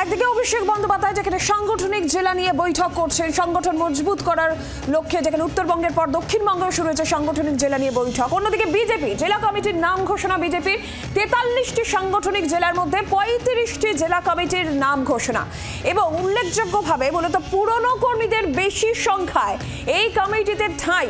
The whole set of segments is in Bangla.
একদিকে অভিষেক বন্দ্যোপাধ্যায় যেখানে সাংগঠনিক জেলা নিয়ে বৈঠক করছেন, সংগঠন মজবুত করার লক্ষ্যে, যেখানে উত্তরবঙ্গের পর দক্ষিণবঙ্গেও শুরু হয়েছে সাংগঠনিক জেলা নিয়ে বৈঠক। অন্যদিকে বিজেপি জেলা কমিটির নাম ঘোষণা, বিজেপির 43টি সাংগঠনিক জেলার মধ্যে 35টি জেলা কমিটির নাম ঘোষণা এবং উল্লেখযোগ্যভাবে মূলত পুরনো কর্মীদের বেশি সংখ্যায় এই কমিটিতে ঠাঁই।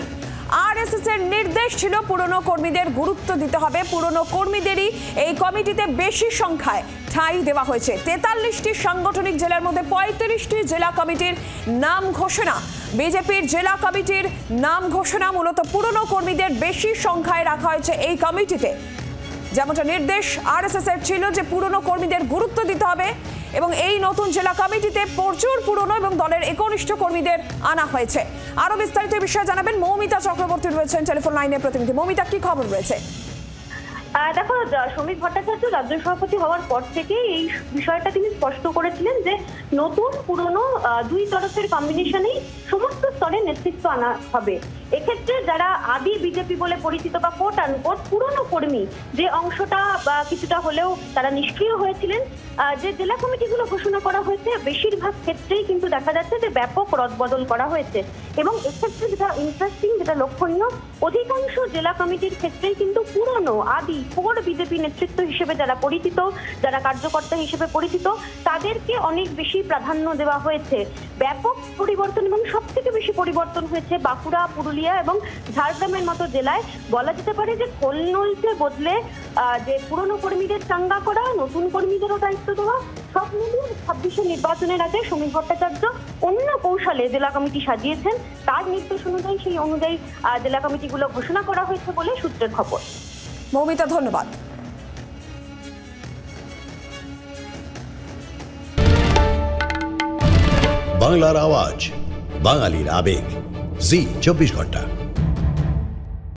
আরএসএস এর নির্দেশ ছিল পুরনো কর্মীদের গুরুত্ব দিতে হবে, পুরনো কর্মীদেরই এই কমিটিতে বেশি সংখ্যায় ঠাঁই দেওয়া হয়েছে। 43টি সাংগঠনিক জেলার মধ্যে 35টি জেলা কমিটির নাম ঘোষণা। বিজেপির জেলা কমিটির নাম ঘোষণা, মূলত পুরনো কর্মীদের বেশি সংখ্যায় রাখা হয়েছে এই কমিটিতে। যেমনটা নির্দেশ আরএসএস এর ছিল যে পুরনো কর্মীদের গুরুত্ব দিতে হবে এবং এই নতুন জেলা কমিটিতে প্রচুর পুরনো এবং দলের একনিষ্ঠ কর্মীদের আনা হয়েছে। আরো বিস্তারিত বিষয়ে জানাবেন মৌমিতা চক্রবর্তী, রয়েছেন টেলিফোন লাইনে প্রতিনিধি। মৌমিতা, কি খবর রয়েছে? দেখো, শ্রমিক ভট্টাচার্য রাজ্য সভাপতি হওয়ার পর থেকে এই বিষয়টা তিনি স্পষ্ট করেছিলেন যে নতুন পুরনো দুই তরফের কম্বিনেশনেই সমস্ত স্তরে নেতৃত্ব আনা হবে। এক্ষেত্রে যারা আদি বিজেপি বলে পরিচিত বা কোট আনকোট পুরনো কর্মী, যে অংশটা বা কিছুটা হলেও তারা নিষ্ক্রিয় হয়েছিলেন, যে জেলা কমিটিগুলো ঘোষণা করা হয়েছে বেশিরভাগ ক্ষেত্রেই কিন্তু দেখা যাচ্ছে যে ব্যাপক রদবদল করা হয়েছে। এবং এক্ষেত্রে যেটা ইন্টারেস্টিং, যেটা লক্ষণীয়, অধিকাংশ জেলা কমিটির ক্ষেত্রেই কিন্তু পুরনো আদি কোর বিজেপি নেতৃত্ব হিসেবে যারা পরিচিত, যারা কার্যকর্তা হিসেবে পরিচিত, তাদেরকে অনেক বেশি প্রাধান্য দেওয়া হয়েছে। ব্যাপক পরিবর্তন এবং সব থেকে বেশি পরিবর্তন হয়েছে বাঁকুড়া, পুরুলিয়া এবং ঝাড়গ্রামের মতো জেলায়। বলা যেতে পারে যে খোলনলকে বদলে যে পুরনো কর্মীদের চাঙ্গা করা, নতুন কর্মীদেরও দায়িত্ব দেওয়া, সব মিলিয়ে 26 নির্বাচনের আগে শ্রমিক ভট্টাচার্য অন্য কৌশলে জেলা কমিটি সাজিয়েছেন। তার নির্দেশ অনুযায়ী সেই অনুযায়ী জেলা কমিটিগুলো ঘোষণা করা হয়েছে বলে সূত্রের খবর। মৌমিতা, ধন্যবাদ। বাংলার আওয়াজ, বাঙালির আবেগ, জি 24 ঘন্টা।